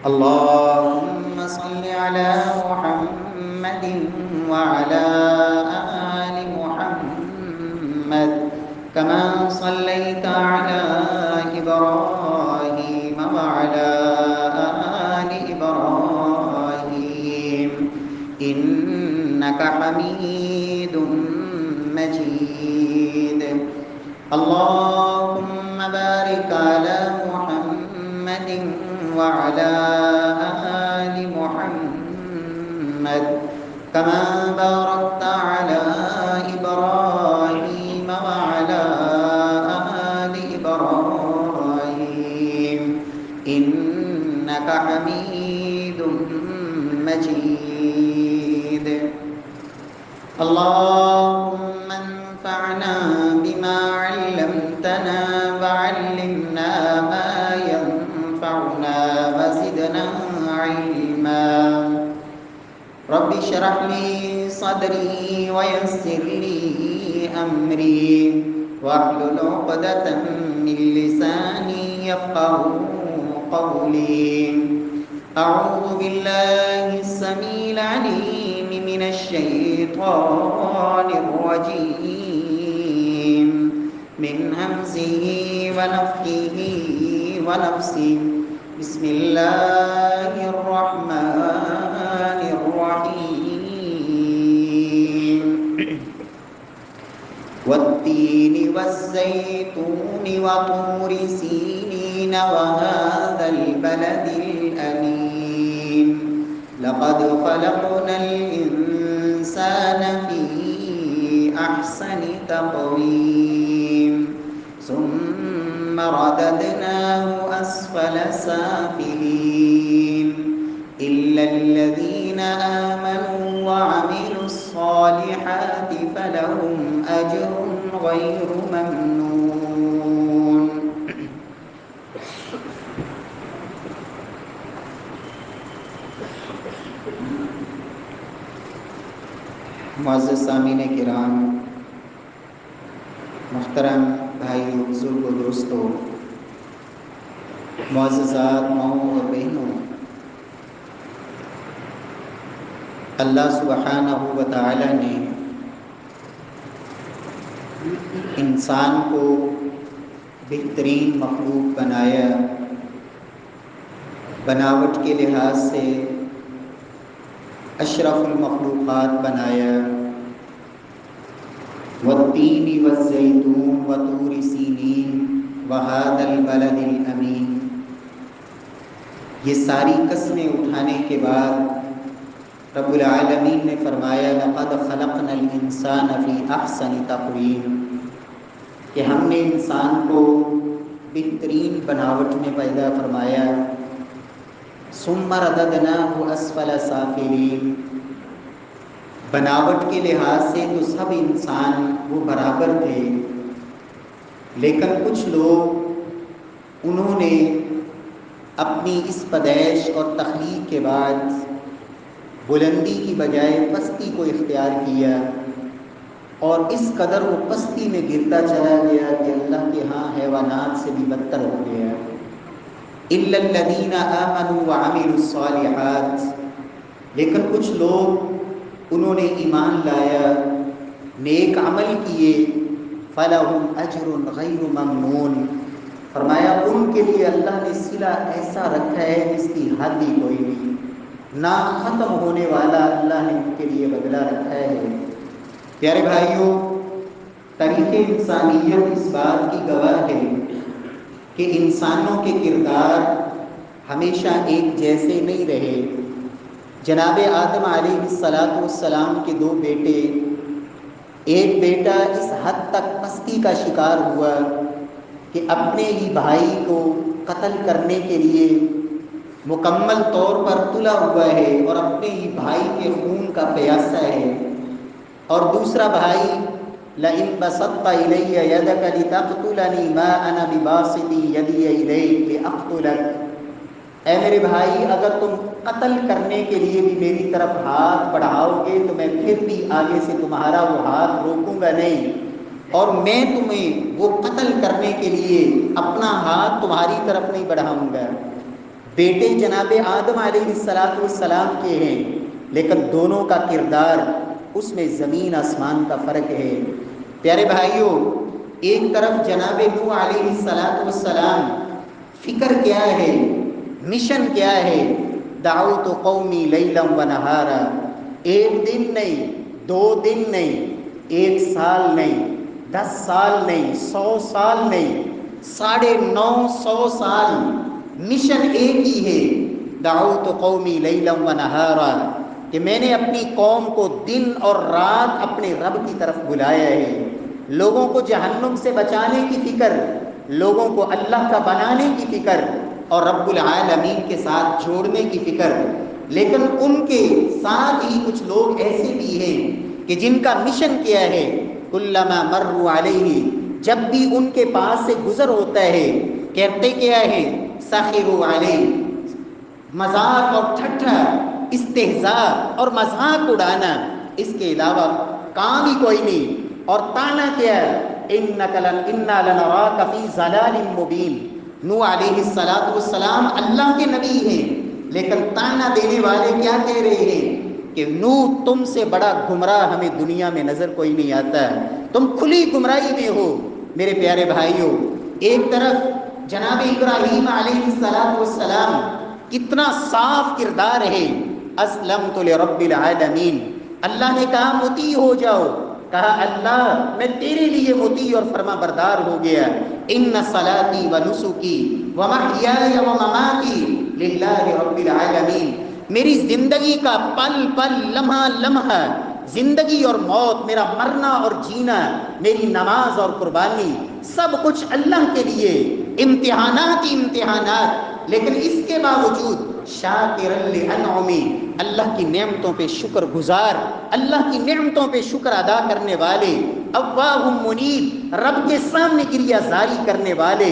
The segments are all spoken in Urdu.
اللهم صل على محمد وعلى آل محمد كما صليت على إبراهيم وعلى آل إبراهيم إنك حميد مجيد. اللهم بارك على محمد وعلى آل محمد كما باركت على إبراهيم وعلى آل إبراهيم إنك حميد مجيد. اللهم انفعنا بما علمتنا وعلمنا ما ينفعنا وزدنا علما. رب اشرح لي صدري ويسر لي أمري واحلل عقدة من لساني يفقهوا قولي. أعوذ بالله السميع العليم من الشيطان الرجيم من همزه ونفخه ونفسه. بسم الله الرحمن الرحيم. والتين والزيتون وطور سينين وهذا البلد الأمين لقد خلقنا الإنسان في أحسن تقويم ثم رددناه أسفل سافلين إلا الذين آمنوا وعملوا الصالحات فلهم أجر غير ممنون. معزز سامعین کرام، محترم بھائیوں، بزرگوں، دوستوں، معززات ماؤں اور بہنوں، اللہ سبحانہ و تعالی نے انسان کو بہترین مخلوق بنایا، بناوٹ کے لحاظ سے اشرف المخلوقات بنایا. والتین والزیتون وطور سینین وہذا البلد الامین. یہ ساری قسمیں اٹھانے کے بعد رب العالمین نے فرمایا لقد خلقنا الانسان فی احسن تقویم، کہ ہم نے انسان کو بہترین بناوٹ میں پیدا فرمایا. ثم رددناہ اسفل سافلین. بناوٹ کے لحاظ سے تو سب انسان وہ برابر تھے، لیکن کچھ لوگ انہوں نے اپنی اس پیدائش اور تخلیق کے بعد بلندی کی بجائے پستی کو اختیار کیا، اور اس قدر وہ پستی میں گرتا چلا گیا کہ اللہ کے ہاں حیوانات سے بھی بدتر ہو گیا. الا الذین آمنوا وعملوا الصالحات. لیکن کچھ لوگ انہوں نے ایمان لایا، نیک عمل کیے. فلہم اجر غیر ممنون. فرمایا ان کے لیے اللہ نے صلہ ایسا رکھا ہے جس کی حد ہی کوئی نہیں، نہ ختم ہونے والا اللہ نے ان کے لیے بدلہ رکھا ہے. پیارے بھائیوں، تاریخ انسانیت اس بات کی گواہ ہے کہ انسانوں کے کردار ہمیشہ ایک جیسے نہیں رہے. جناب آدم علیہ السلام کے دو بیٹے، ایک بیٹا اس حد تک پستی کا شکار ہوا کہ اپنے ہی بھائی کو قتل کرنے کے لیے مکمل طور پر تلا ہوا ہے اور اپنے ہی بھائی کے خون کا پیاسا ہے. اور دوسرا بھائی لئن بسطت الی یدک لتقتلنی ما انا بباسط یدی الیک لاقتلک. اے میرے بھائی، اگر تم قتل کرنے کے لیے بھی میری طرف ہاتھ بڑھاؤ گے تو میں پھر بھی آگے سے تمہارا وہ ہاتھ روکوں گا نہیں، اور میں تمہیں وہ قتل کرنے کے لیے اپنا ہاتھ تمہاری طرف نہیں بڑھاؤں گا. بیٹے جناب آدم علیہ السلام کے ہیں، لیکن دونوں کا کردار اس میں زمین آسمان کا فرق ہے۔ پیارے بھائیوں، ایک طرف جناب نوح علیہ السلام، فکر کیا ہے، مشن کیا ہے، دعوت قومی لیلا و نہارا، ایک دن نہیں، 2 دن نہیں، 1 سال نہیں، 10 سال نہیں، 100 سال نہیں، 950 سال، مشن ایک ہی ہے، دعوت قومی لیلا و نہارا، کہ میں نے اپنی قوم کو دن اور رات اپنے رب کی طرف بلایا ہے۔ لوگوں کو جہنم سے بچانے کی فکر، لوگوں کو اللہ کا بنانے کی فکر اور رب العالمین کے ساتھ جوڑنے کی فکر۔ لیکن ان کے ساتھ ہی کچھ لوگ ایسے بھی ہیں کہ جن کا مشن کیا ہے، کلما مروا علیہ، جب بھی ان کے پاس سے گزر ہوتا ہے، کہتے کیا ہے، سخروا علیہ، مذاق اور ٹھٹھا، استہزاء اور مذاق اڑانا، اس کے علاوہ کام ہی کوئی نہیں۔ اور تانا کیا ہے، انا لنراک فی ضلال مبین۔ نوح علیہ السلام اللہ کے نبی ہیں، لیکن تانا دینے والے کیا کہہ رہے ہیں کہ نوح تم سے بڑا گمراہ ہمیں دنیا میں نظر کوئی نہیں آتا، تم کھلی گمراہی میں ہو۔ میرے پیارے بھائیوں، ایک طرف جناب ابراہیم علیہ السلام، کتنا صاف کردار ہے، اسلمت لرب العالمین، اللہ نے کہا مطیع ہو جاؤ، کہا اللہ میں تیرے لیے مطیع اور فرما بردار ہو گیا۔ ان صلاتی و نسکی و محیای و مماتی للہ رب العالمین، میری زندگی کا پل پل، لمحہ لمحہ، زندگی اور موت، میرا مرنا اور جینا، میری نماز اور قربانی، سب کچھ اللہ کے لیے، امتحانات ہی امتحانات، لیکن اس کے باوجود شاکرا لانعمی، اللہ کی نعمتوں پہ شکر گزار، اللہ کی نعمتوں پہ شکر ادا کرنے والے، اواہ منیب، رب کے سامنے گریہ زاری کرنے والے،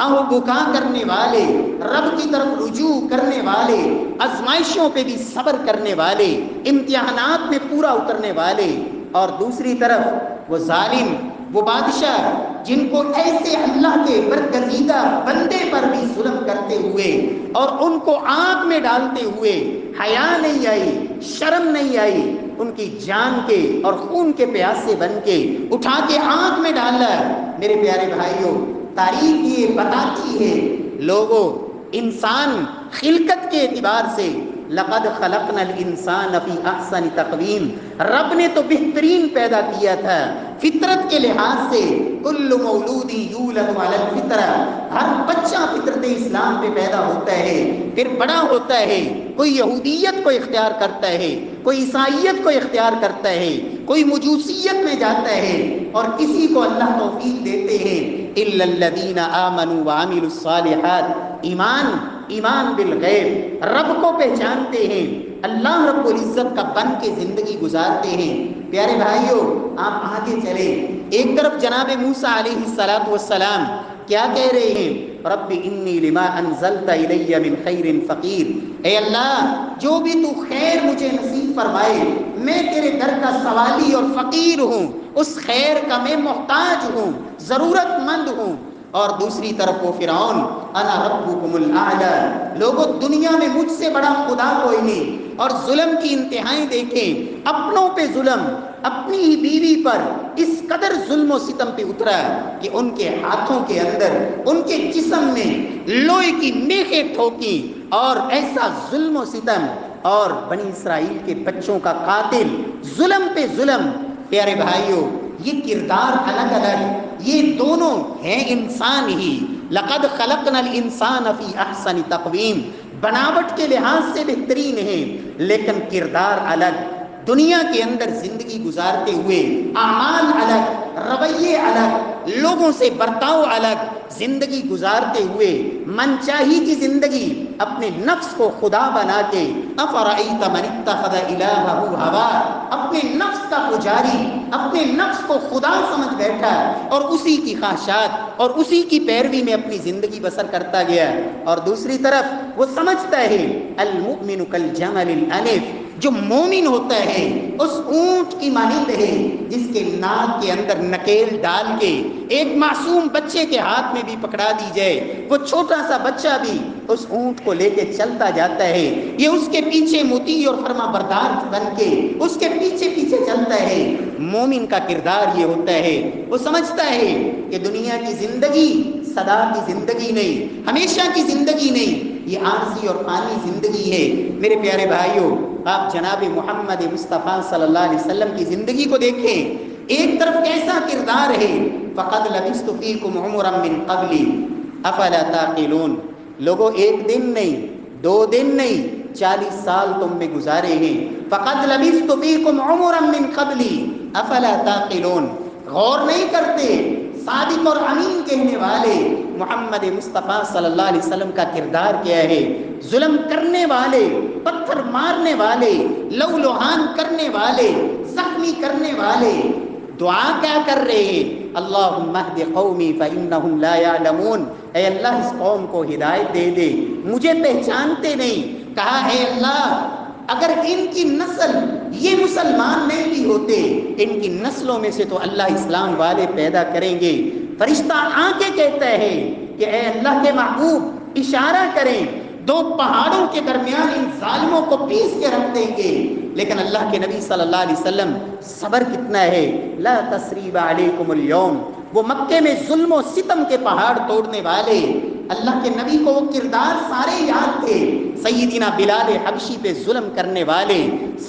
آہ بکا کرنے والے، رب کی طرف رجوع کرنے والے، آزمائشوں پہ بھی صبر کرنے والے، امتحانات میں پورا اترنے والے۔ اور دوسری طرف وہ ظالم، وہ بادشاہ جن کو ایسے اللہ کے برگزیدہ بندے پر بھی ظلم کرتے ہوئے اور ان کو آگ میں ڈالتے ہوئے حیا نہیں آئی، شرم نہیں آئی، ان کی جان کے اور خون کے پیاسے بن کے اٹھا کے آگ میں ڈالا۔ میرے پیارے بھائیوں، تاریخ یہ بتاتی ہے، لوگوں، انسان خلقت کے اعتبار سے لقد خلقنا الانسان فی احسن تقویم، رب نے تو بہترین پیدا کیا تھا فطرت کے لحاظ سے، کل مولود یولد علی الفطرہ، ہر بچہ فطرت اسلام پہ پیدا ہوتا ہے، پھر بڑا ہوتا ہے، کوئی یہودیت کو اختیار کرتا ہے، کوئی عیسائیت کو اختیار کرتا ہے، کوئی مجوسیت میں جاتا ہے، اور کسی کو اللہ توفیق دیتے ہیں، الا الذین آمنوا وعملوا الصالحات، ایمان بالغیب، رب کو پہچانتے ہیں، اللہ رب العزت کا بن کے زندگی گزارتے ہیں۔ پیارے بھائیوں، آپ آگے چلیں، ایک طرف جناب موسیٰ علیہ السلام کیا کہہ رہے ہیں، رب انی لما انزلت الی من خیر فقیر، اے اللہ جو بھی تو خیر مجھے نصیب فرمائے، میں تیرے در کا سوالی اور فقیر ہوں، اس خیر کا میں محتاج ہوں، ضرورت مند ہوں۔ اور دوسری طرف وہ فرعون، انا ربکم الاعلی، لوگوں دنیا میں مجھ سے بڑا خدا کوئی نہیں۔ اور ظلم کی انتہائیں دیکھیں، اپنوں پہ ظلم، اپنی ہی بیوی پر اس قدر ظلم و ستم پہ اترا کہ ان کے ہاتھوں کے اندر، ان کے جسم میں لوہے کی میخیں ٹھوکی، اور ایسا ظلم و ستم، اور بنی اسرائیل کے بچوں کا قاتل، ظلم پہ ظلم۔ پیارے بھائیوں، یہ کردار الگ الگ، یہ دونوں ہیں انسان ہی، لقد خلقنا الانسان فی احسن تقویم، بناوٹ کے لحاظ سے بہترین ہیں، لیکن کردار الگ، دنیا کے اندر زندگی گزارتے ہوئے اعمال الگ، رویے الگ، لوگوں سے برتاؤ الگ، زندگی گزارتے ہوئے من چاہی کی زندگی، اپنے نفس کو خدا بنا کے، افرأیت من اتخذ الہہ ہوا، اپنے نفس کا پجاری، اپنے نفس کو خدا سمجھ بیٹھا اور اسی کی خواہشات اور اسی کی پیروی میں اپنی زندگی بسر کرتا گیا۔ اور دوسری طرف وہ سمجھتا ہے المؤمن کالجمل الانف، جو مومن ہوتا ہے اس اونٹ کی مانند ہے جس کے ناک کے اندر نکیل ڈال کے ایک معصوم بچے کے ہاتھ میں بھی پکڑا دی جائے، وہ چھوٹا سا بچہ بھی اس اونٹ کو لے کے چلتا جاتا ہے، یہ اس کے پیچھے مطیع اور فرما بردار بن کے اس کے پیچھے پیچھے چلتا ہے۔ مومن کا کردار یہ ہوتا ہے، وہ سمجھتا ہے کہ دنیا کی زندگی سدا کی زندگی نہیں، ہمیشہ کی زندگی نہیں، یہ عارضی اور فانی زندگی ہے۔ میرے پیارے بھائیوں، آپ جناب محمد مصطفیٰ صلی اللہ علیہ وسلم کی زندگی کو دیکھیں، ایک طرف کیسا کردار ہے، فَقَدْ لَبِثْتُ فِيكُمْ عُمُرًا مِّن قَبْلِ أَفَلَا تَعْقِلُونَ، لوگوں ایک دن نہیں، 2 دن نہیں، 40 سال تم میں گزارے ہیں۔ فَقَدْ لَبِثْتُ فِيكُمْ عُمُرًا مِّن قَبْلِ أَفَلَا تَعْقِلُونَ، غور نہیں کرتے؟ صادق اور امین کہنے والے محمد مصطفیٰ صلی اللہ علیہ وسلم کا کردار کیا ہے؟ ظلم کرنے والے، پتھر مارنے والے، لو لوہان کرنے والے، زخمی کرنے والے دعا کیا کر رہے ہیں؟ اللہم اہد قومی فإنہم لا یعلمون، اے اللہ اس قوم کو ہدایت دے دے، مجھے پہچانتے نہیں۔ کہا اے اللہ اگر ان کی نسل یہ مسلمان نہیں بھی ہوتے، ان کی نسلوں میں سے تو اللہ اسلام والے پیدا کریں گے۔ فرشتہ آ کے کہتا ہے کہ اے اللہ کے محبوب اشارہ کریں، 2 پہاڑوں کے درمیان ان ظالموں کو پیس کے رکھ دیں گے۔ لیکن اللہ کے نبی صلی اللہ علیہ وسلم صبر کتنا ہے، لا تثریب علیکم اليوم، وہ مکے میں ظلم و ستم کے پہاڑ توڑنے والے، اللہ کے نبی کو وہ کردار سارے یاد تھے۔ سیدنا بلال حبشی پہ ظلم کرنے والے،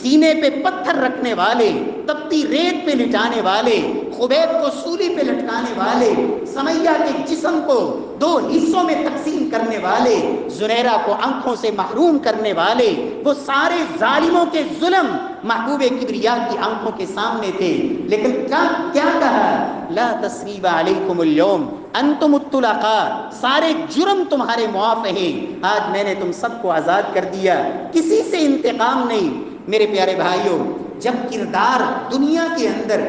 سینے پہ پتھر رکھنے والے، تپتی ریت پہ لٹانے والے، خبیب کو سولی پہ لٹکانے والے، سمیہ کے جسم کو 2 حصوں میں تقسیم کرنے والے، زنیرہ کو آنکھوں سے محروم کرنے والے، وہ سارے ظالموں کے ظلم محبوب کبریا کی آنکھوں کے سامنے تھے۔ لیکن کیا کہا؟ لا تثریب علیکم اليوم انتم الطلقاء، سارے جرم تمہارے معاف ہیں، آج میں نے تم سب کو آزاد کر دیا، کسی سے انتقام نہیں۔ میرے پیارے بھائیوں، جب کردار دنیا کے اندر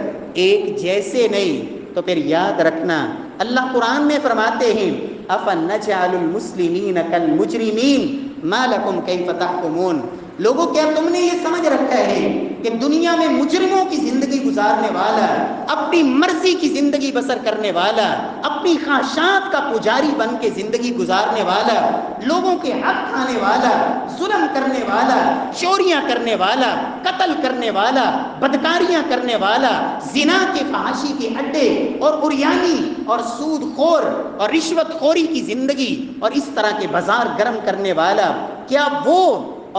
ایک جیسے نہیں تو پھر یاد رکھنا اللہ قرآن میں فرماتے ہیں أَفَنَجْعَلُ الْمُسْلِمِينَ كَالْمُجْرِمِينَ مَا لَكُمْ كَيْفَ تَحْكُمُونَ، لوگوں کیا تم نے یہ سمجھ رکھا ہے کہ دنیا میں مجرموں کی زندگی گزارنے والا، اپنی مرضی کی زندگی بسر کرنے والا، اپنی خواہشات کا پجاری بن کے زندگی گزارنے والا، لوگوں کے حق کھانے والا، ظلم کرنے والا، چوریاں کرنے والا، قتل کرنے والا، بدکاریاں کرنے والا، زنا کے فحاشی کے اڈے اور عریانی اور سود خور اور رشوت خوری کی زندگی اور اس طرح کے بازار گرم کرنے والا، کیا وہ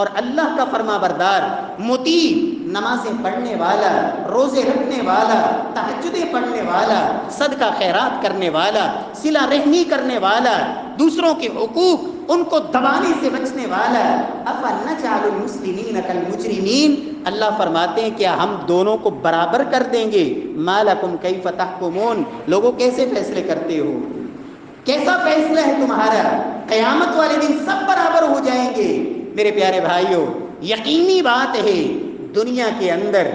اور اللہ کا فرما بردار، مطیع، نمازیں پڑھنے والا، روزے رکھنے والا، تہجدیں پڑھنے والا، صدقہ خیرات کرنے والا، صلہ رحمی کرنے والا، دوسروں کے حقوق ان کو دبانے سے بچنے والا، أَفَنَجْعَلُ الْمُسْلِمِينَ كَالْمُجْرِمِينَ، اللہ فرماتے ہیں کیا ہم دونوں کو برابر کر دیں گے؟ مَا لَكُمْ كَيْفَ تَحْكُمُونَ، لوگوں کیسے فیصلے کرتے ہو؟ کیسا فیصلہ ہے تمہارا؟ قیامت والے دن سب برابر ہو جائیں گے۔ میرے پیارے بھائیوں، یقینی بات ہے دنیا کے اندر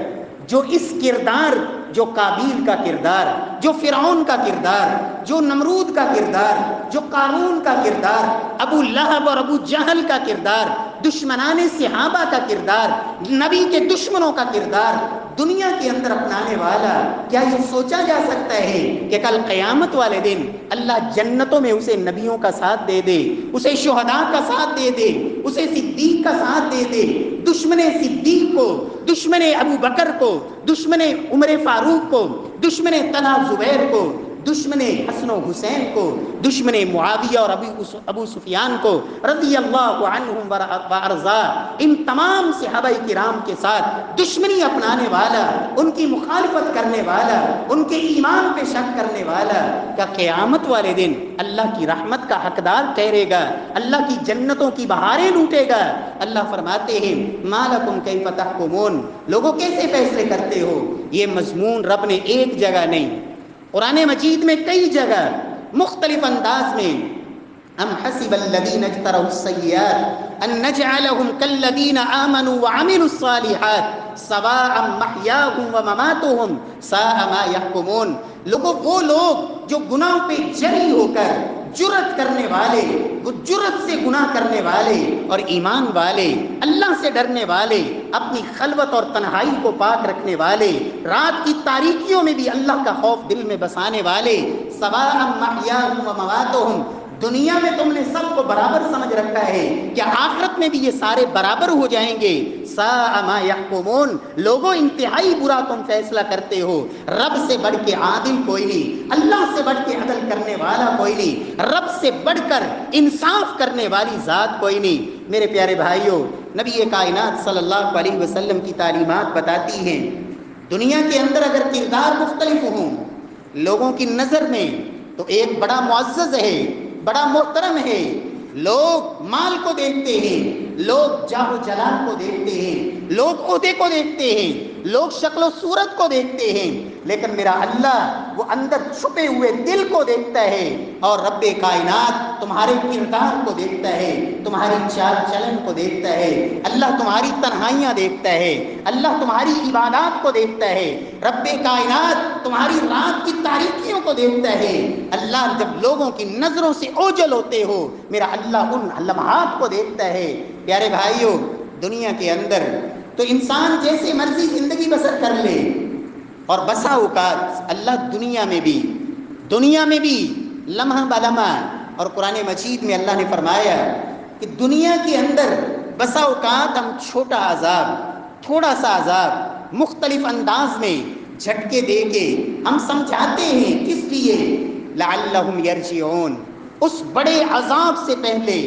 جو اس کردار، جو قابیل کا کردار، جو فرعون کا کردار، جو نمرود کا کردار، جو قارون کا کردار، ابو لہب اور ابو جہل کا کردار، دشمنان صحابہ کا کردار، نبی کے دشمنوں کا کردار دنیا کے اندر اپنانے والا، کیا یہ سوچا جا سکتا ہے کہ کل قیامت والے دن اللہ جنتوں میں اسے نبیوں کا ساتھ دے دے، اسے شہداء کا ساتھ دے دے، اسے صدیق کا ساتھ دے دے؟ دشمن صدیق کو، دشمن ابو بکر کو، دشمن عمر فاروق کو، دشمن طلحہ زبیر کو، دشمن حسن و حسین کو، دشمن معاویہ اور ابو سفیان کو رضی اللہ عنہم وارضا، ان تمام صحابہ کرام کے ساتھ دشمنی اپنانے والا، ان کی مخالفت کرنے والا، ان کے ایمان پہ شک کرنے والا، کا قیامت والے دن اللہ کی رحمت کا حقدار ٹھہرے گا، اللہ کی جنتوں کی بہاریں لوٹے گا۔ اللہ فرماتے ہیں ما لکم کیف تحکمون، لوگوں کیسے فیصلے کرتے ہو؟ یہ مضمون رب نے ایک جگہ نہیں، قرآن مجید میں کئی جگہ مختلف انداز میں، ام حسب الذین اجتروا السیئات ان نجعلهم كالذین آمنوا وعملوا الصالحات سواء محیاهم ومماتهم ساء ما یحکمون، لوگوں وہ لوگ جو گناہوں پہ جری ہو کر جرأت کرنے والے، وہ جرأت سے گناہ کرنے والے اور ایمان والے، اللہ سے ڈرنے والے، اپنی خلوت اور تنہائی کو پاک رکھنے والے، رات کی تاریکیوں میں بھی اللہ کا خوف دل میں بسانے والے، سواء محیاہم و مواتہم، دنیا میں تم نے سب کو برابر سمجھ رکھا ہے، کیا آخرت میں بھی یہ سارے برابر ہو جائیں گے؟ ساء ما یحکمون، لوگوں انتہائی برا تم فیصلہ کرتے ہو، رب سے بڑھ کے عادل کوئی نہیں، اللہ سے بڑھ کے عدل کرنے والا کوئی نہیں، رب سے بڑھ کر انصاف کرنے والی ذات کوئی نہیں۔ میرے پیارے بھائیوں، نبی کائنات صلی اللہ علیہ وسلم کی تعلیمات بتاتی ہیں دنیا کے اندر اگر کردار مختلف ہوں لوگوں کی نظر میں تو ایک بڑا معزز ہے، بڑا محترم ہے، لوگ مال کو دیکھتے ہیں، لوگ جاہ و جلال کو دیکھتے ہیں، لوگ عہدے کو دیکھتے ہیں، لوگ شکل و صورت کو دیکھتے ہیں، لیکن میرا اللہ وہ اندر چھپے ہوئے دل کو دیکھتا ہے، اور رب کائنات تمہارے کردار کو دیکھتا ہے، تمہاری چال چلن کو دیکھتا ہے، اللہ تمہاری تنہائیاں دیکھتا ہے، اللہ تمہاری عبادات کو دیکھتا ہے، رب کائنات تمہاری رات کی تاریکیوں کو دیکھتا ہے۔ اللہ جب لوگوں کی نظروں سے اوجھل ہوتے ہو میرا اللہ ان لمحات کو دیکھتا ہے۔ پیارے بھائیوں، دنیا کے اندر تو انسان جیسے مرضی زندگی بسر کر لے، اور بسا اوقات اللہ دنیا میں بھی لمحہ بلمحہ، اور قرآن مجید میں اللہ نے فرمایا کہ دنیا کے اندر بسا اوقات ہم چھوٹا عذاب، تھوڑا سا عذاب مختلف انداز میں جھٹکے دے کے ہم سمجھاتے ہیں، کس لیے؟ لعلہم یرجعون، اس بڑے عذاب سے پہلے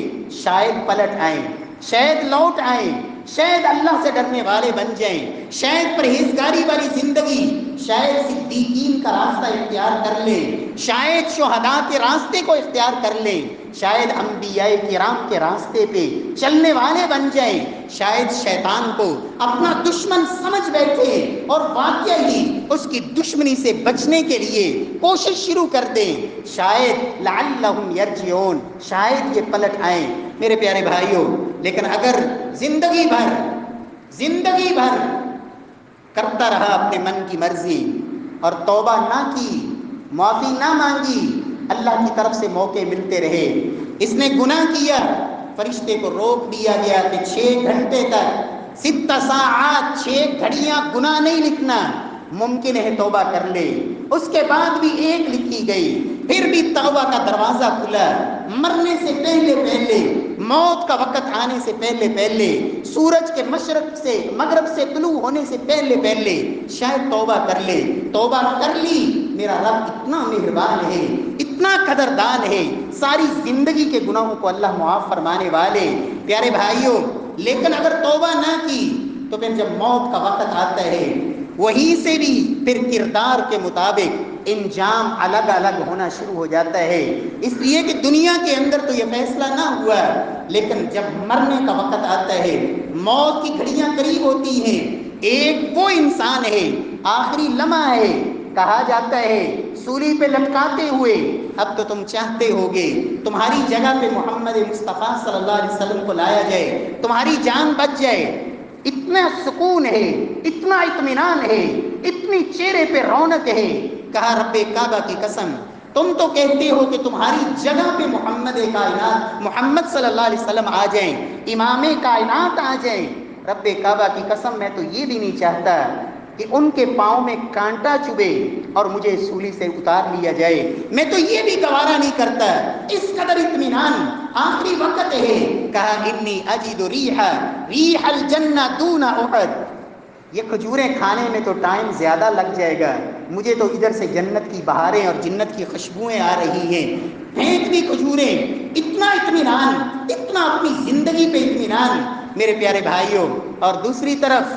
شاید پلٹ آئیں، شاید لوٹ آئیں، شاید اللہ سے ڈرنے والے بن جائیں، شاید پرہیزگاری والی زندگی، شاید صدیقین کا راستہ اختیار کر لیں، شاید شہداء کے راستے کو اختیار کر لیں، شاید انبیاء کرام کے راستے پہ چلنے والے بن جائیں، شاید شیطان کو اپنا دشمن سمجھ بیٹھے اور واقعہ ہی اس کی دشمنی سے بچنے کے لیے کوشش شروع کر دیں، شاید لعلہم یرجعون، شاید یہ پلٹ آئیں۔ میرے پیارے بھائیوں، لیکن اگر زندگی بھر کرتا رہا اپنے من کی مرضی اور توبہ نہ کی، معافی نہ مانگی، اللہ کی طرف سے موقع ملتے رہے، اس نے گناہ کیا، فرشتے کو روک دیا گیا کہ 6 گھنٹے تک 6 ساعات 6 گھڑیاں گناہ نہیں لکھنا، ممکن ہے توبہ کر لے، اس کے بعد بھی 1 لکھی گئی، پھر بھی توبہ کا دروازہ کھلا، مرنے سے پہلے موت کا وقت آنے سے پہلے سورج کے مشرق سے مغرب سے طلوع ہونے سے پہلے شاید توبہ کر لے۔ توبہ کر لی، میرا رب اتنا مہربان ہے، اتنا قدردان ہے، ساری زندگی کے گناہوں کو اللہ معاف فرمانے والے۔ پیارے بھائیوں، لیکن اگر توبہ نہ کی تو پھر جب موت کا وقت آتا ہے وہیں سے بھی پھر کردار کے مطابق انجام الگ الگ ہونا شروع ہو جاتا ہے، اس لیے کہ دنیا کے اندر تو یہ فیصلہ نہ ہوا، لیکن جب مرنے کا وقت آتا ہے، موت کی گھڑیاں قریب ہوتی ہیں، ایک وہ انسان ہے، آخری لمحہ ہے، کہا جاتا ہے سولی پہ لٹکاتے ہوئے اب تو تم چاہتے ہوگے تمہاری جگہ پہ محمد مصطفیٰ صلی اللہ علیہ وسلم کو لایا جائے، تمہاری جان بچ جائے، اتنا سکون ہے، اتنا اطمینان ہے، اتنی چہرے پہ رونق ہے۔ کہا رب کعبہ کی قسم، تم تو کہتے ہو کہ تمہاری جگہ پہ محمد کائنات محمد صلی اللہ علیہ وسلم آ جائیں، امام کائنات آ جائیں، رب کعبہ کی قسم میں تو یہ بھی نہیں چاہتا کہ ان کے پاؤں میں کانٹا چبھے اور مجھے سولی سے اتار لیا جائے، میں تو یہ بھی گوارا نہیں کرتا، اس قدر اطمینان، آخری وقت ہے۔ کہا انی اجد ریح الجنہ دون احد، یہ کھجوریں کھانے میں تو ٹائم زیادہ لگ جائے گا، مجھے تو ادھر سے جنت کی بہاریں اور جنت کی خوشبوئیں آ رہی ہیں، پھینک دی کھجوریں، اتنا اطمینان، اتنا اپنی زندگی پہ اطمینان۔ میرے پیارے بھائیوں، اور دوسری طرف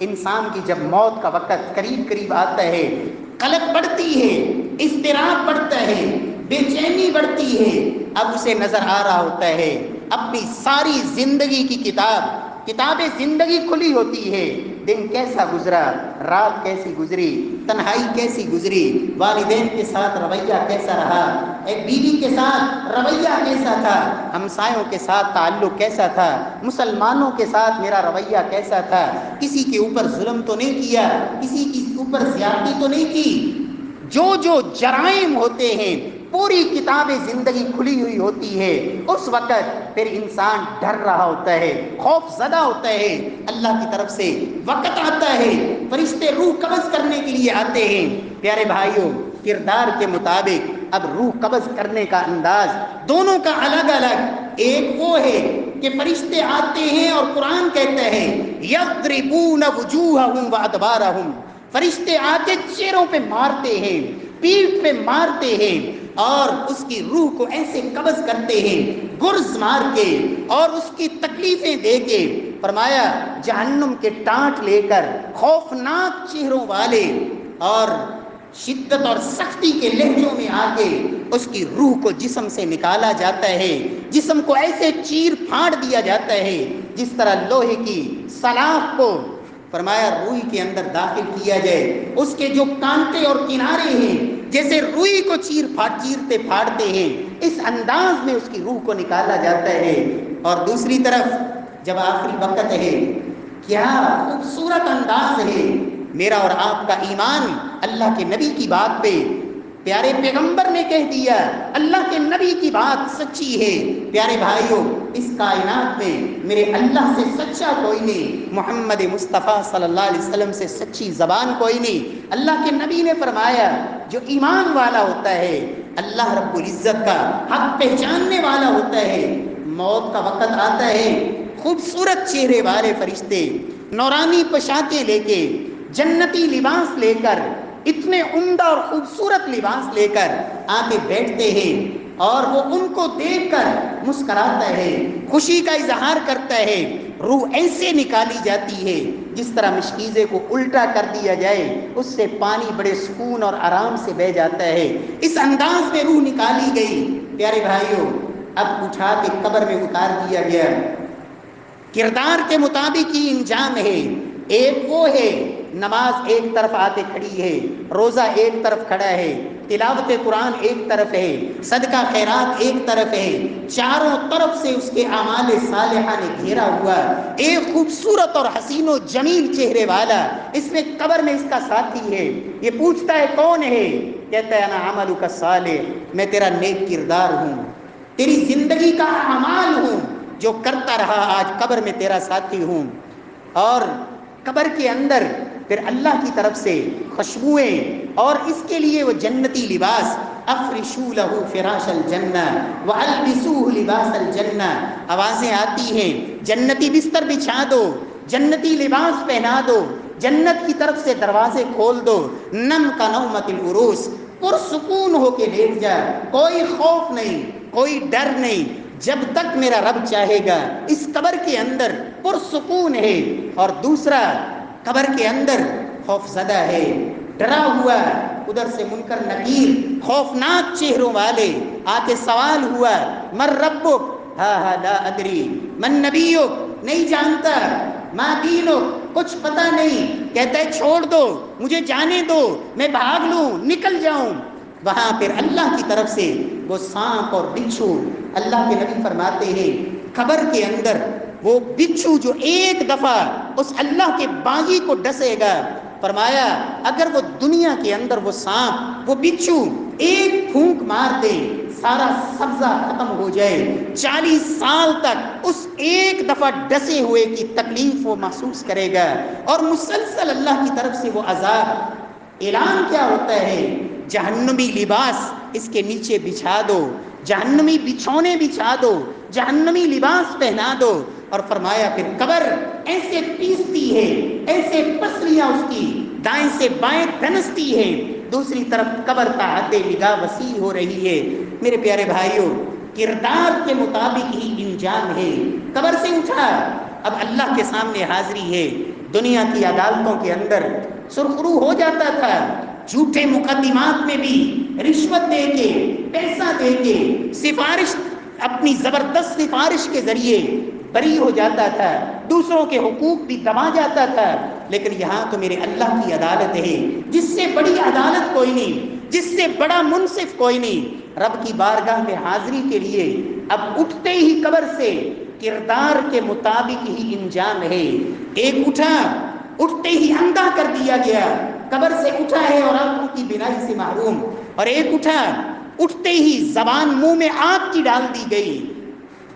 انسان کی جب موت کا وقت قریب آتا ہے، قلق بڑھتی ہے، اضطراب بڑھتا ہے، بے چینی بڑھتی ہے، اب اسے نظر آ رہا ہوتا ہے اپنی ساری زندگی کی کتاب زندگی کھلی ہوتی ہے، دن کیسا گزرا، رات کیسی گزری، تنہائی کیسی گزری، والدین کے ساتھ رویہ کیسا رہا، ایک بیوی کے ساتھ رویہ کیسا تھا، ہمسایوں کے ساتھ تعلق کیسا تھا، مسلمانوں کے ساتھ میرا رویہ کیسا تھا، کسی کے اوپر ظلم تو نہیں کیا، کسی کے اوپر زیادتی تو نہیں کی، جو جرائم ہوتے ہیں پوری کتاب زندگی کھلی ہوئی ہوتی ہے، اس وقت پھر انسان ڈر رہا ہوتا ہے، خوف زدہ ہوتا ہے۔ اللہ کی طرف سے وقت آتا ہے، فرشتے روح قبض کرنے کے لیے آتے ہیں۔ پیارے بھائیوں، کردار کے مطابق اب روح قبض کرنے کا انداز دونوں کا الگ الگ۔ ایک وہ ہے کہ فرشتے آتے ہیں اور قرآن کہتا ہے یضربون وجوہہم وادبارہم، فرشتے آ کے چہروں پہ مارتے ہیں، پیٹھ پہ مارتے ہیں اور اس کی روح کو ایسے قبض کرتے ہیں گرز مار کے اور اس کی تکلیفیں دے کے۔ فرمایا جہنم کے ٹانٹ لے کر خوفناک چہروں والے اور شدت اور سختی کے لہجوں میں آ کے اس کی روح کو جسم سے نکالا جاتا ہے، جسم کو ایسے چیر پھاڑ دیا جاتا ہے جس طرح لوہے کی سلاخ کو فرمایا روئی کے اندر داخل کیا جائے، اس کے جو کانٹے اور کنارے ہیں جیسے روئی کو چیرتے پھاڑتے ہیں، اس انداز میں اس کی روح کو نکالا جاتا ہے۔ اور دوسری طرف جب آخری وقت ہے، کیا خوبصورت انداز ہے میرا اور آپ کا ایمان اللہ کے نبی کی بات پہ، پیارے پیغمبر نے کہہ دیا اللہ کے نبی کی بات سچی ہے۔ پیارے بھائیوں، اس کائنات میں میرے اللہ سے سچا کوئی نہیں، محمد مصطفیٰ صلی اللہ علیہ وسلم سے سچی زبان کوئی نہیں۔ اللہ کے نبی نے فرمایا جو ایمان والا ہوتا ہے، اللہ رب العزت کا حق پہچاننے والا ہوتا ہے، موت کا وقت آتا ہے، خوبصورت چہرے والے فرشتے نورانی پوشاکیں لے کے، جنتی لباس لے کر، اتنے عمدہ اور خوبصورت لباس لے کر آ کے بیٹھتے ہیں اور وہ ان کو دیکھ کر مسکراتا ہے، خوشی کا اظہار کرتا ہے۔ روح ایسے نکالی جاتی ہے جس طرح مشکیزے کو الٹا کر دیا جائے، اس سے پانی بڑے سکون اور آرام سے بہہ جاتا ہے، اس انداز میں روح نکالی گئی۔ پیارے بھائیوں، اب اٹھا کے قبر میں اتار دیا گیا۔ کردار کے مطابق ہی انجام ہے۔ ایک وہ ہے نماز ایک طرف آ کے کھڑی ہے، روزہ ایک طرف کھڑا ہے، تلاوت قرآن ایک طرف ہے، صدقہ خیرات ایک طرف ہے، چاروں طرف سے اس کے اعمال صالحہ نے گھیرا ہوا ایک خوبصورت اور حسین و جمیل چہرے والا، اس میں قبر میں اس کا ساتھی ہے۔ یہ پوچھتا ہے کون ہے؟ کہتا ہے انا عملک الصالح، میں تیرا نیک کردار ہوں، تیری زندگی کا اعمال ہوں جو کرتا رہا، آج قبر میں تیرا ساتھی ہوں۔ اور قبر کے اندر پھر اللہ کی طرف سے خوشبوئیں اور اس کے لیے وہ جنتی لباس، افرشوا لہ فراش الجنہ والبسوہ لباس الجنہ، آوازیں آتی ہیں جنتی بستر بچھا دو، جنتی لباس پہنا دو، جنت کی طرف سے دروازے کھول دو، نم کا نومت العروس، پرسکون ہو کے لیٹ جا، کوئی خوف نہیں، کوئی ڈر نہیں، جب تک میرا رب چاہے گا۔ اس قبر کے اندر پرسکون ہے۔ اور دوسرا قبر کے اندر خوف زدہ ہے، ڈرا ہوا، ادھر سے منکر نکیر خوفناک چہروں والے آ کے سوال ہوا من ربک، ہا ہا لا ادری، من نبیک، نہیں جانتا، ما دینک، کچھ پتہ نہیں، کہتا ہے چھوڑ دو، مجھے جانے دو، میں بھاگ لوں، نکل جاؤں۔ وہاں پھر اللہ کی طرف سے وہ سانپ اور بچھو، اللہ کے نبی فرماتے ہیں قبر کے اندر وہ بچھو جو ایک دفعہ اس اللہ کے باغی کو ڈسے گا، فرمایا اگر وہ دنیا کے اندر وہ سانپ وہ بچھو ایک پھونک مار دے، سارا سبزہ ختم ہو جائے، 40 سال تک اس ایک دفعہ ڈسے ہوئے کی تکلیف وہ محسوس کرے گا، اور مسلسل اللہ کی طرف سے وہ عذاب۔ اعلان کیا ہوتا ہے؟ جہنمی لباس اس کے نیچے بچھا دو، جہنمی بچھونے بچھا دو، جہنمی لباس پہنا دو، اور فرمایا پھر قبر ایسے پیستی ہے، ایسے پسلیاں اس کی دائیں سے بائیں دھنستی ہے، دوسری طرف قبر کا حد نگاہ وسیع ہو رہی ہے۔ میرے پیارے بھائیوں، کردار کے مطابق ہی انجام ہے۔ قبر سے اٹھا، اب اللہ کے سامنے حاضری ہے۔ دنیا کی عدالتوں کے اندر سرخرو ہو جاتا تھا، جھوٹے مقدمات میں بھی رشوت دے کے، پیسہ دے کے، سفارش، اپنی زبردست سفارش کے ذریعے بری ہو جاتا تھا، دوسروں کے حقوق بھی دبا جاتا تھا۔ لیکن یہاں تو میرے اللہ کی عدالت ہے، جس سے بڑی عدالت کوئی نہیں، جس سے بڑا منصف کوئی نہیں۔ رب کی بارگاہ میں حاضری کے لیے اب اٹھتے ہی قبر سے کردار کے مطابق ہی انجام ہے۔ ایک اٹھا، اٹھتے ہی اندھا کر دیا گیا، قبر سے اٹھا ہے اور آنکھوں کی بینائی سے محروم، اور ایک اٹھا اٹھتے ہی زبان منہ میں آگ کی ڈال دی گئی،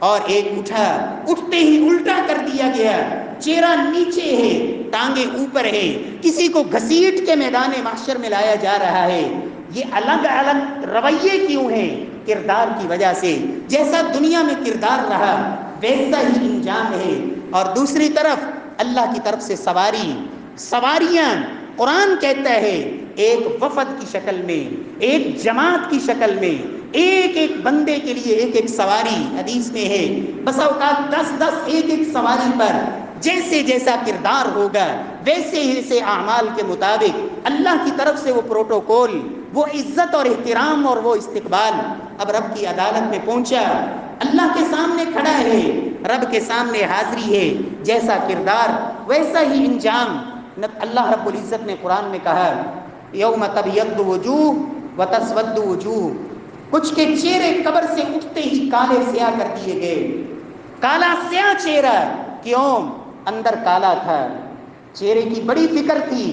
اور ایک اٹھا اٹھتے ہی الٹا کر دیا گیا، چہرہ نیچے ہے، ٹانگیں اوپر ہے، کسی کو گھسیٹ کے میدان محشر میں لایا جا رہا ہے۔ یہ الگ الگ رویے کیوں ہیں؟ کردار کی وجہ سے۔ جیسا دنیا میں کردار رہا ویسا ہی انجام ہے۔ اور دوسری طرف اللہ کی طرف سے سواریاں قرآن کہتا ہے ایک وفد کی شکل میں، ایک جماعت کی شکل میں، ایک ایک بندے کے لیے ایک ایک سواری۔ حدیث میں ہے بسا اوقات 10 ایک ایک سواری پر جیسے جیسا کردار ہوگا ویسے ایسے اعمال کے مطابق اللہ کی طرف سے وہ پروٹوکول، وہ عزت اور احترام اور وہ استقبال۔ اب رب کی عدالت میں پہنچا، اللہ کے سامنے کھڑا ہے، رب کے سامنے حاضری ہے، جیسا کردار ویسا ہی انجام۔ اللہ رب العزت نے قرآن میں کہا یوم تبیض وجوہ وتسود وجوہ، کچھ کے چہرے قبر سے اٹھتے ہی کالے سیاہ کر دیے گئے۔ کالا سیاہ چہرہ کیوں؟ اندر کالا تھا، چہرے کی بڑی فکر تھی،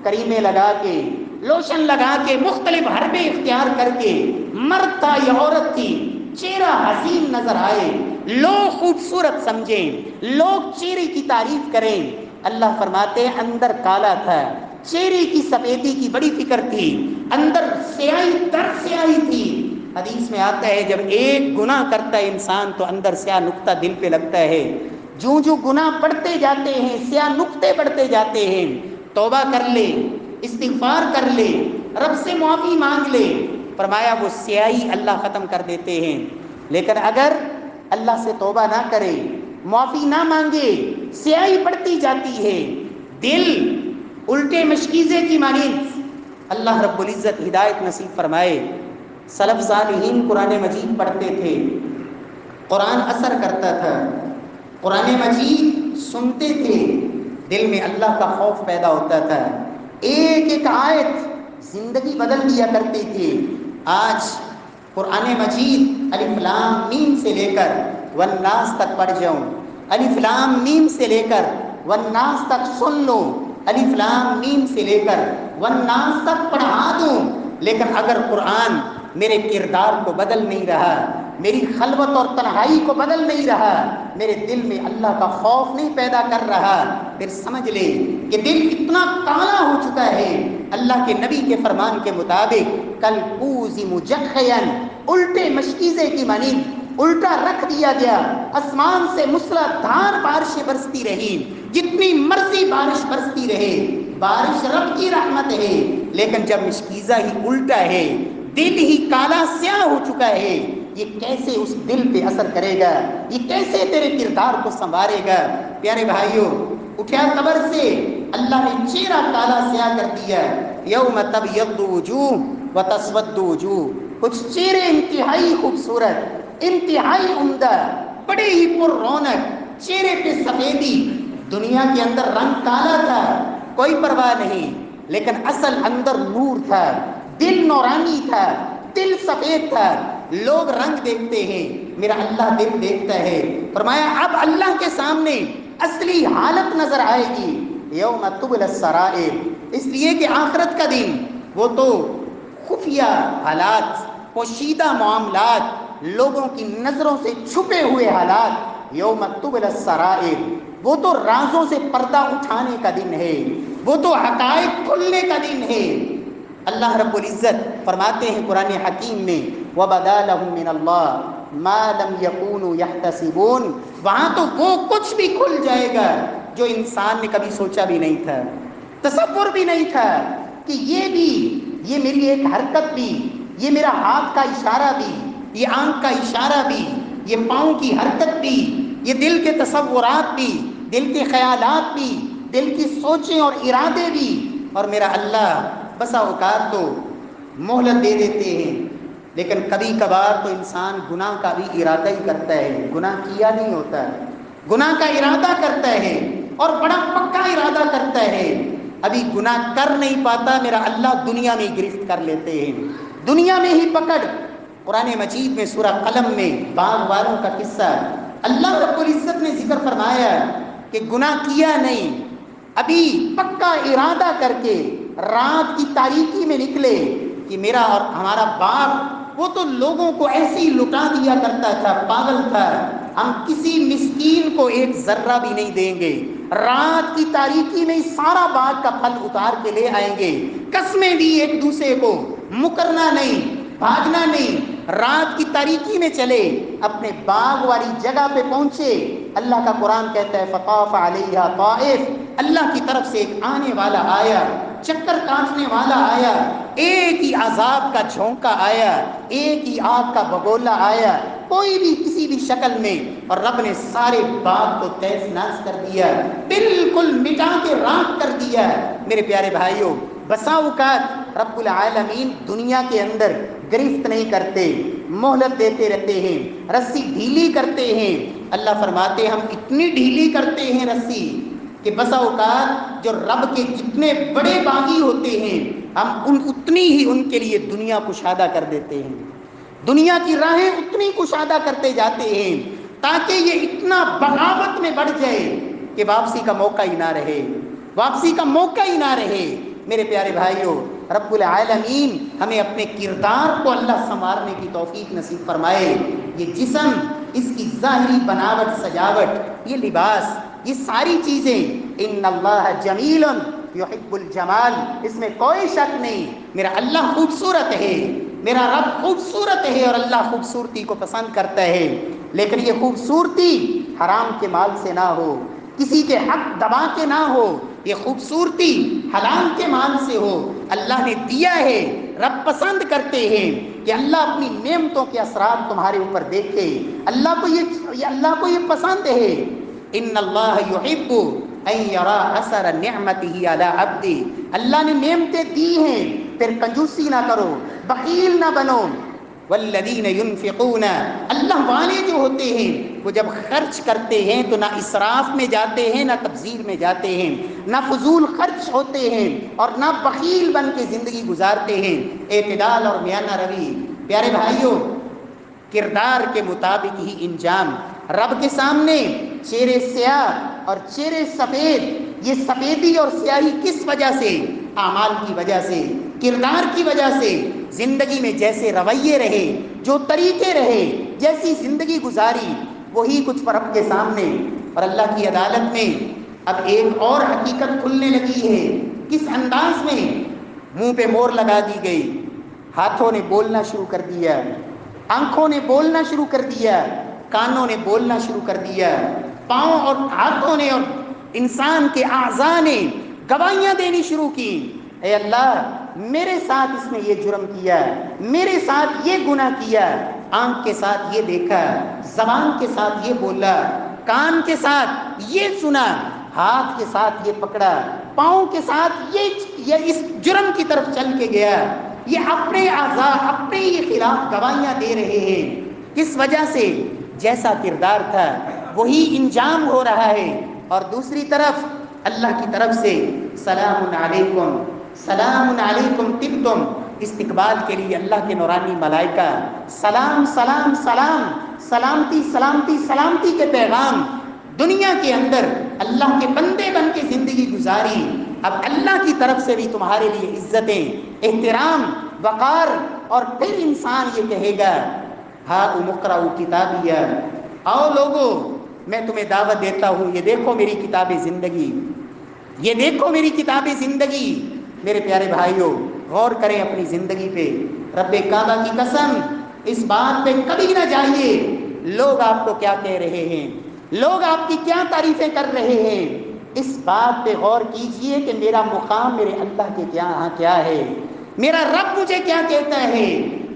کریمے لگا کے، لوشن لگا کے، مختلف حربے اختیار کر کے، مرد تھا یا عورت تھی، چہرہ حسین نظر آئے، لوگ خوبصورت سمجھیں، لوگ چہرے کی تعریف کریں۔ اللہ فرماتے ہیں اندر کالا تھا، چہرے کی سفیدی کی بڑی فکر تھی، اندر سیاہی در سیاہی تھی۔ حدیث میں آتا ہے جب ایک گناہ کرتا ہے انسان تو اندر سیاہ نقطہ دل پہ لگتا ہے، جو گناہ بڑھتے جاتے ہیں سیاہ نقطے بڑھتے جاتے ہیں، توبہ کر لے، استغفار کر لے، رب سے معافی مانگ لے، فرمایا وہ سیاہی اللہ ختم کر دیتے ہیں۔ لیکن اگر اللہ سے توبہ نہ کرے، معافی نہ مانگے، سیاہی بڑھتی جاتی ہے، دل الٹے مشکیزے کی مانند۔ اللہ رب العزت ہدایت نصیب فرمائے۔ سلف صالحین قرآن مجید پڑھتے تھے، قرآن اثر کرتا تھا، قرآن مجید سنتے تھے، دل میں اللہ کا خوف پیدا ہوتا تھا، ایک ایک آیت زندگی بدل دیا کرتی تھی۔ آج قرآن مجید الف لام میم سے لے کر والناس تک پڑھ جاؤں، الف لام میم سے لے کر والناس تک سن لوں، الف لام میم سے لے کر والناس تک پڑھا دوں، لیکن اگر قرآن میرے کردار کو بدل نہیں رہا، میری خلوت اور تنہائی کو بدل نہیں رہا، میرے دل میں اللہ کا خوف نہیں پیدا کر رہا، پھر سمجھ لے کہ دل اتنا کالا ہو چکا ہے۔ اللہ کے نبی کے فرمان کے مطابق کل کوزی مجخین، الٹے مشکیزے کی مانند الٹا رکھ دیا گیا، آسمان سے موسلادھار بارشیں برستی رہی، جتنی مرضی بارش برستی رہے، بارش رب کی رحمت ہے، لیکن جب مشکیزہ ہی الٹا ہے، دل ہی کالا سیاہ ہو چکا ہے، یہ کیسے اس دل پہ اثر کرے گا؟ یہ کیسے تیرے کردار کو سنوارے گا؟ پیارے بھائیوں، اٹھیا قبر سے اللہ نے چہرہ کالا سیاہ کر دیا، یوم تبیض وجوہ وتسود وجوہ، کچھ چہرے انتہائی خوبصورت، انتہائی عمدہ، بڑے ہی پر رونق، چہرے پہ سفیدی، دنیا کے اندر رنگ کالا تھا کوئی پرواہ نہیں، لیکن اصل اندر نور تھا، دل نورانی تھا، دل سفید تھا۔ لوگ رنگ دیکھتے ہیں، میرا اللہ دل دیکھتا ہے۔ فرمایا اب اللہ کے سامنے اصلی حالت نظر آئے گی، یوم تبلی السرائر، اس لیے کہ آخرت کا دن وہ تو خفیہ حالات، پوشیدہ معاملات، لوگوں کی نظروں سے چھپے ہوئے حالات، یوم تبلی السرائر، وہ تو رازوں سے پردہ اٹھانے کا دن ہے، وہ تو حقائق کھلنے کا دن ہے۔ اللہ رب العزت فرماتے ہیں قرآن حکیم میں وَبَدَا لَهُم مِّنَ اللَّهِ مَا لَمْ يَكُونُوا يَحْتَسِبُونَ، وہاں تو وہ کچھ بھی کھل جائے گا جو انسان نے کبھی سوچا بھی نہیں تھا، تصور بھی نہیں تھا کہ یہ میری ایک حرکت بھی، یہ میرا ہاتھ کا اشارہ بھی، یہ آنکھ کا اشارہ بھی، یہ پاؤں کی حرکت بھی، یہ دل کے تصورات بھی، دل کے خیالات بھی، دل کی سوچیں اور ارادے بھی، اور میرا اللہ بسا اوقات تو مہلت دے دیتے ہیں، لیکن کبھی کبھار تو انسان گناہ کا بھی ارادہ ہی کرتا ہے، گناہ کیا نہیں ہوتا، گناہ کا ارادہ کرتا ہے اور بڑا پکا ارادہ کرتا ہے، ابھی گناہ کر نہیں پاتا، میرا اللہ دنیا میں ہی گرفت کر لیتے ہیں، دنیا میں ہی پکڑ۔ قرآن مجید میں سورہ قلم میں باغ والوں کا قصہ اللہ رب العزت نے ذکر فرمایا کہ گناہ کیا نہیں، ابھی پکا ارادہ کر کے رات کی تاریکی میں نکلے کہ میرا اور ہمارا باغ وہ تو لوگوں کو ایسے ہی لٹا دیا کرتا تھا، پاگل تھا، ہم کسی مسکین کو ایک ذرہ بھی نہیں دیں گے، رات کی تاریکی میں سارا باغ کا پھل اتار کے لے آئیں گے، قسمیں دی ایک دوسرے کو، مکرنا نہیں، بھاگنا نہیں، رات کی تاریکی میں چلے، اپنے باغ والی جگہ پہ پہنچے، اللہ کا قرآن کہتا ہے فطاف علیہا طائف، اللہ کی طرف سے ایک آنے والا آیا، چکر کاٹنے والا آیا، ایک ہی عذاب کا جھونکا آیا، ایک ہی آگ کا بگولا آیا، کوئی بھی کسی بھی شکل میں، اور رب نے سارے باغ کو تہس ناس کر دیا، بالکل مٹا کے راکھ کر دیا۔ میرے پیارے بھائیوں، بسا اوقات رب العالمین دنیا کے اندر گرفت نہیں کرتے، مہلت دیتے رہتے ہیں، رسی ڈھیلی کرتے ہیں۔ اللہ فرماتے ہیں ہم اتنی ڈھیلی کرتے ہیں رسی کہ بسا اوقات جو رب کے جتنے بڑے باغی ہوتے ہیں ہم اتنی ہی ان کے لیے دنیا کشادہ کر دیتے ہیں، دنیا کی راہیں اتنی کشادہ کرتے جاتے ہیں تاکہ یہ اتنا بغاوت میں بڑھ جائے کہ واپسی کا موقع ہی نہ رہے، واپسی کا موقع ہی نہ رہے۔ میرے پیارے بھائیوں، رب العالمین ہمیں اپنے کردار کو اللہ سنوارنے کی توفیق نصیب فرمائے۔ یہ جسم، اس کی ظاہری بناوٹ، سجاوٹ، یہ لباس، یہ ساری چیزیں، ان اللہ جمیل یحب الجمال، اس میں کوئی شک نہیں، میرا اللہ خوبصورت ہے، میرا رب خوبصورت ہے، اور اللہ خوبصورتی کو پسند کرتا ہے، لیکن یہ خوبصورتی حرام کے مال سے نہ ہو، کسی کے حق دبا کے نہ ہو، یہ خوبصورتی حلال کے مال سے ہو۔ اللہ نے دیا ہے، رب پسند کرتے ہیں کہ اللہ اپنی نعمتوں کے اثرات تمہارے اوپر دیکھے، اللہ کو یہ پسند ہے۔ ان اللہ یحب ان یرا اثر نعمتہ علی عبدہ، اللہ نے نعمتیں دی ہیں، پھر کنجوسی نہ کرو، بخیل نہ بنو۔ والذین ینفقون، اللہ والے جو ہوتے ہیں وہ جب خرچ کرتے ہیں تو نہ اسراف میں جاتے ہیں، نہ تبذیر میں جاتے ہیں، نہ فضول خرچ ہوتے ہیں، اور نہ بخیل بن کے زندگی گزارتے ہیں، اعتدال اور میانہ روی۔ پیارے بھائیوں، کردار کے مطابق ہی انجام۔ رب کے سامنے چہرے سیاہ اور چہرے سفید، یہ سفیدی اور سیاہی کس وجہ سے؟ اعمال کی وجہ سے، کردار کی وجہ سے۔ زندگی میں جیسے رویے رہے، جو طریقے رہے، جیسی زندگی گزاری، وہی کچھ رب کے سامنے اور اللہ کی عدالت میں۔ اب ایک اور حقیقت کھلنے لگی ہے، کس انداز میں؟ منہ پہ مور لگا دی گئی، ہاتھوں نے بولنا شروع کر دیا، آنکھوں نے بولنا شروع کر دیا، کانوں نے بولنا شروع کر دیا، پاؤں اور ہاتھوں نے اور انسان کے اعضاء نے گواہیاں دینی شروع کی۔ اے اللہ، میرے ساتھ اس نے یہ جرم کیا، میرے ساتھ یہ گناہ کیا، آنکھ کے ساتھ یہ دیکھا، زبان کے ساتھ یہ بولا، کان کے ساتھ یہ سنا، ہاتھ کے ساتھ یہ پکڑا، پاؤں کے ساتھ یہ اس جرم کی طرف چل کے گیا۔ یہ اپنے اعضاء اپنے ہی خلاف گواہیاں دے رہے ہیں، کس وجہ سے؟ جیسا کردار تھا وہی انجام ہو رہا ہے۔ اور دوسری طرف اللہ کی طرف سے سلام علیکم، سلام علیکم طبتم، استقبال کے لیے اللہ کے نورانی ملائکہ سلام سلام سلام، سلامتی سلامتی سلامتی کے پیغام۔ دنیا کے اندر اللہ کے بندے بن کے زندگی گزاری، اب اللہ کی طرف سے بھی تمہارے لیے عزتیں، احترام، وقار، اور پھر انسان یہ کہے گا ہاؤم اقرؤ کتابیہ، آؤ لوگو میں تمہیں دعوت دیتا ہوں، یہ دیکھو میری کتاب زندگی، یہ دیکھو میری کتاب زندگی۔ میرے پیارے بھائیوں، غور کریں اپنی زندگی پہ، رب کعبہ کی قسم، اس بات پہ کبھی نہ جائیے لوگ آپ کو کیا کہہ رہے ہیں، لوگ آپ کی کیا تعریفیں کر رہے ہیں، اس بات پہ غور کیجئے کہ میرا مقام میرے اللہ کے ہاں کیا ہے، میرا رب مجھے کیا کہتا ہے،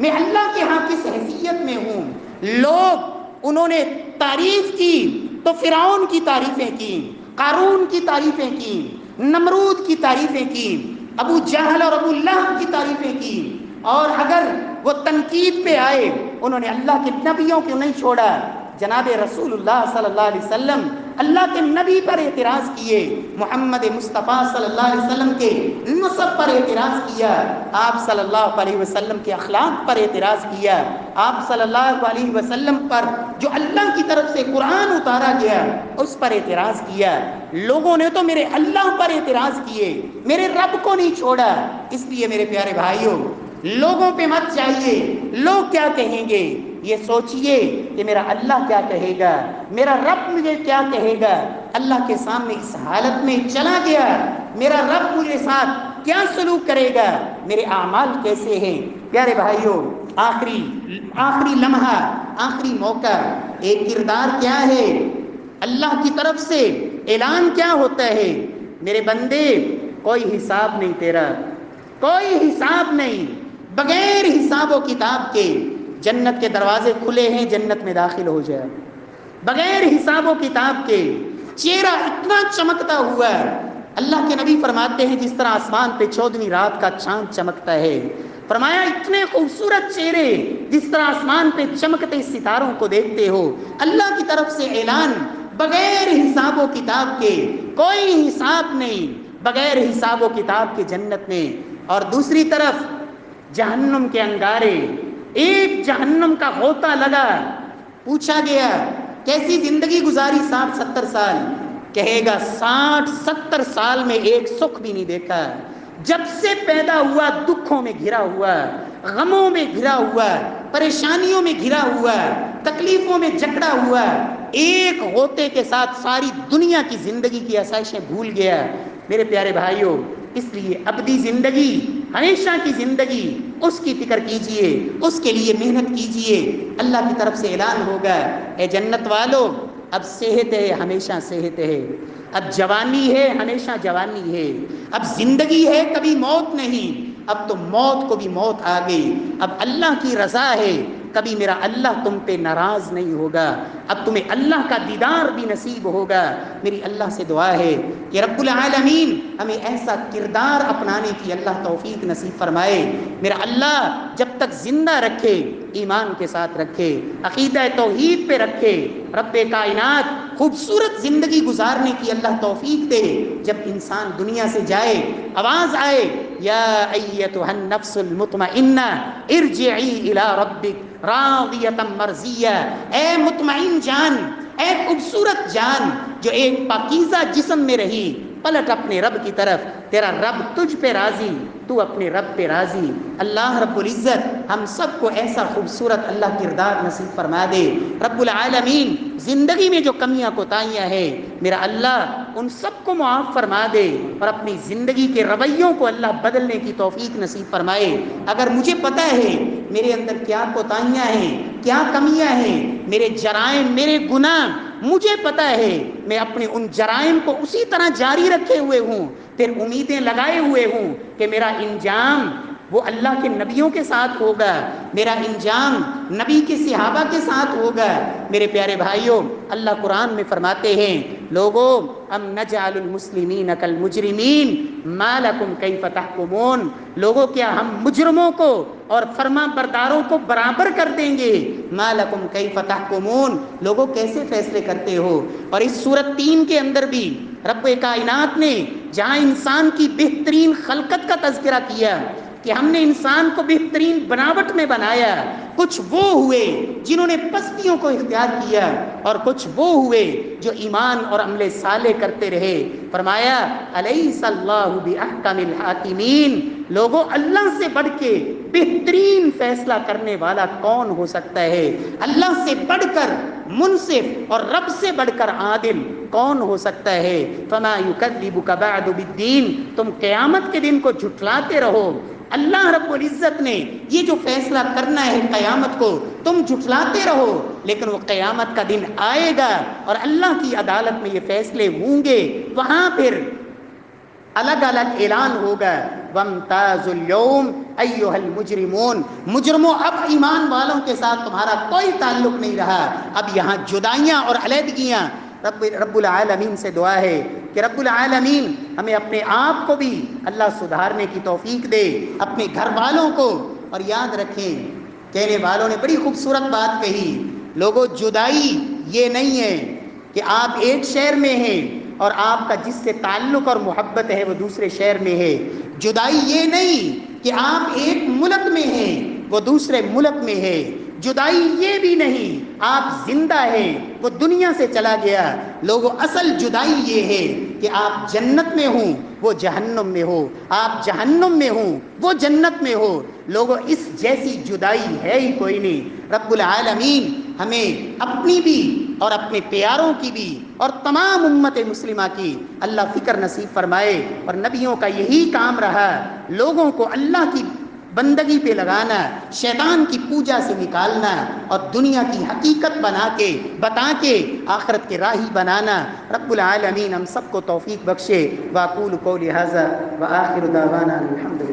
میں اللہ کے ہاں کس حیثیت میں ہوں۔ لوگ انہوں نے تعریف کی تو فرعون کی تعریفیں کی، قارون کی تعریفیں کی، نمرود کی تعریفیں کی، ابو جہل اور ابو لہب کی تعریفیں کی، اور اگر وہ تنقید پہ آئے انہوں نے اللہ کے نبیوں کو نہیں چھوڑا، جناب رسول اللہ صلی اللہ علیہ وسلم اللہ کے نبی پر اعتراض کیے، محمد مصطفیٰ صلی اللہ علیہ وسلم کے نسب پر اعتراض کیا، آپ صلی اللہ علیہ وسلم کے اخلاق پر اعتراض کیا، آپ صلی اللہ علیہ وسلم پر جو اللہ کی طرف سے قرآن اتارا گیا اس پر اعتراض کیا۔ لوگوں نے تو میرے اللہ پر اعتراض کیے، میرے رب کو نہیں چھوڑا۔ اس لیے میرے پیارے بھائیوں، لوگوں پہ مت جائیے لوگ کیا کہیں گے، یہ سوچئے کہ میرا اللہ کیا کہے گا، میرا رب مجھے کیا کہے گا۔ اللہ کے سامنے اس حالت میں چلا گیا، میرا رب مجھے ساتھ کیا سلوک کرے گا، میرے اعمال کیسے ہیں۔ پیارے بھائیوں، آخری لمحہ، آخری موقع، ایک کردار کیا ہے، اللہ کی طرف سے اعلان کیا ہوتا ہے، میرے بندے کوئی حساب نہیں تیرا، کوئی حساب نہیں، بغیر حساب و کتاب کے جنت کے دروازے کھلے ہیں، جنت میں داخل ہو جائے، بغیر حساب و کتاب کے۔ چہرہ اتنا چمکتا ہوا، اللہ کے نبی فرماتے ہیں جس طرح آسمان پہ 14ویں رات کا چاند چمکتا ہے، فرمایا اتنے خوبصورت چہرے جس طرح آسمان پہ چمکتے ستاروں کو دیکھتے ہو، اللہ کی طرف سے اعلان بغیر حساب و کتاب کے، کوئی حساب نہیں، بغیر حساب و کتاب کے جنت میں۔ اور دوسری طرف جہنم کے انگارے، ایک جہنم کا غوطہ لگا، پوچھا گیا کیسی زندگی گزاری 60-70 سال، کہے گا 60-70 سال میں ایک سکھ بھی نہیں دیکھا، جب سے پیدا ہوا دکھوں میں گھرا ہوا، غموں میں گھرا ہوا، پریشانیوں میں گھرا ہوا، تکلیفوں میں جکڑا ہوا، ایک غوطے کے ساتھ ساری دنیا کی زندگی کی آسائشیں بھول گیا۔ میرے پیارے بھائیوں، اس لیے ابدی زندگی، ہمیشہ کی زندگی، اس کی فکر کیجئے، اس کے لیے محنت کیجئے۔ اللہ کی طرف سے اعلان ہوگا، اے جنت والو، اب صحت ہے، ہمیشہ صحت ہے، اب جوانی ہے، ہمیشہ جوانی ہے، اب زندگی ہے، کبھی موت نہیں، اب تو موت کو بھی موت آ گئی، اب اللہ کی رضا ہے، کبھی میرا اللہ تم پہ ناراض نہیں ہوگا، اب تمہیں اللہ کا دیدار بھی نصیب ہوگا۔ میری اللہ سے دعا ہے کہ رب العالمین ہمیں ایسا کردار اپنانے کی اللہ توفیق نصیب فرمائے۔ میرا اللہ جب تک زندہ رکھے، ایمان کے ساتھ رکھے، عقیدہ توحید پہ رکھے، رب کائنات خوبصورت زندگی گزارنے کی اللہ توفیق دے۔ جب انسان دنیا سے جائے، آواز آئے، یا ایتھا النفس المطمئنہ ارجعی الی ربک راضیۃ مرضیہ، اے مطمئن جان، اے خوبصورت جان جو ایک پاکیزہ جسم میں رہی، پلٹ اپنے رب کی طرف، تیرا رب تجھ پہ راضی، تو اپنے رب پہ راضی۔ اللہ رب العزت ہم سب کو ایسا خوبصورت اللہ کردار نصیب فرما دے۔ رب العالمین زندگی میں جو کمیاں کوتاہیاں ہیں، میرا اللہ ان سب کو معاف فرما دے، اور اپنی زندگی کے رویوں کو اللہ بدلنے کی توفیق نصیب فرمائے۔ اگر مجھے پتہ ہے میرے اندر کیا کوتاہیاں ہیں، کیا کمیاں ہیں، میرے جرائم، میرے گناہ مجھے پتہ ہے، میں اپنے ان جرائم کو اسی طرح جاری رکھے ہوئے ہوں، پھر امیدیں لگائے ہوئے ہوں کہ میرا انجام وہ اللہ کے نبیوں کے ساتھ ہوگا، میرا انجام نبی کے صحابہ کے ساتھ ہوگا۔ میرے پیارے بھائیوں، اللہ قرآن میں فرماتے ہیں، لوگو ام نجعل المسلمین کالمجرمین ما لکم کیف تحکمون، لوگو کیا ہم مجرموں کو اور فرما برداروں کو برابر کر دیں گے، ما لکم کیف تحکمون، لوگو کیسے فیصلے کرتے ہو۔ اور اس سورت 3 کے اندر بھی رب کائنات نے جہاں انسان کی بہترین خلقت کا تذکرہ کیا کہ ہم نے انسان کو بہترین بناوٹ میں بنایا، کچھ وہ ہوئے جنہوں نے پستیوں کو اختیار کیا، اور کچھ وہ ہوئے جو ایمان اور عمل صالح کرتے رہے۔ فرمایا الیس اللہ باحکم الحاکمین، لوگوں اللہ سے بڑھ کے بہترین فیصلہ کرنے والا کون ہو سکتا ہے؟ اللہ سے بڑھ کر منصف اور رب سے بڑھ کر عادل کون ہو سکتا ہے؟ فما یکذبک بعد بالدین، تم قیامت کے دن کو جھٹلاتے رہو۔ اللہ رب العزت نے یہ جو فیصلہ کرنا ہے قیامت کو، تم جھٹلاتے رہو، لیکن وہ قیامت کا دن آئے گا اور اللہ کی عدالت میں یہ فیصلے ہوں گے، وہاں پھر الگ الگ اعلان ہوگا، وامتازوا اليوم ایھا المجرمون، مجرموں اب ایمان والوں کے ساتھ تمہارا کوئی تعلق نہیں رہا، اب یہاں جدائیاں اور علیحدگیاں۔ رب العالمین سے دعا ہے کہ رب العالمین ہمیں اپنے آپ کو بھی اللہ سدھارنے کی توفیق دے، اپنے گھر والوں کو۔ اور یاد رکھیں، کہنے والوں نے بڑی خوبصورت بات کہی، لوگوں جدائی یہ نہیں ہے کہ آپ ایک شہر میں ہیں اور آپ کا جس سے تعلق اور محبت ہے وہ دوسرے شہر میں ہے، جدائی یہ نہیں کہ آپ ایک ملک میں ہیں وہ دوسرے ملک میں ہے، جدائی یہ بھی نہیں آپ زندہ ہیں وہ دنیا سے چلا گیا۔ لوگوں اصل جدائی یہ ہے کہ کہ آپ جنت میں ہوں وہ جہنم میں ہو، آپ جہنم میں ہوں وہ جنت میں ہو۔ لوگوں اس جیسی جدائی ہے ہی کوئی نہیں۔ رب العالمین ہمیں اپنی بھی اور اپنے پیاروں کی بھی اور تمام امت مسلمہ کی اللہ فکر نصیب فرمائے۔ اور نبیوں کا یہی کام رہا، لوگوں کو اللہ کی بندگی پہ لگانا، شیطان کی پوجا سے نکالنا اور دنیا کی حقیقت بنا کے بتا کے آخرت کے راہی بنانا۔ رب العالمین ہم سب کو توفیق بخشے۔ واقول قولی ھذا وآخر دعوانا الحمد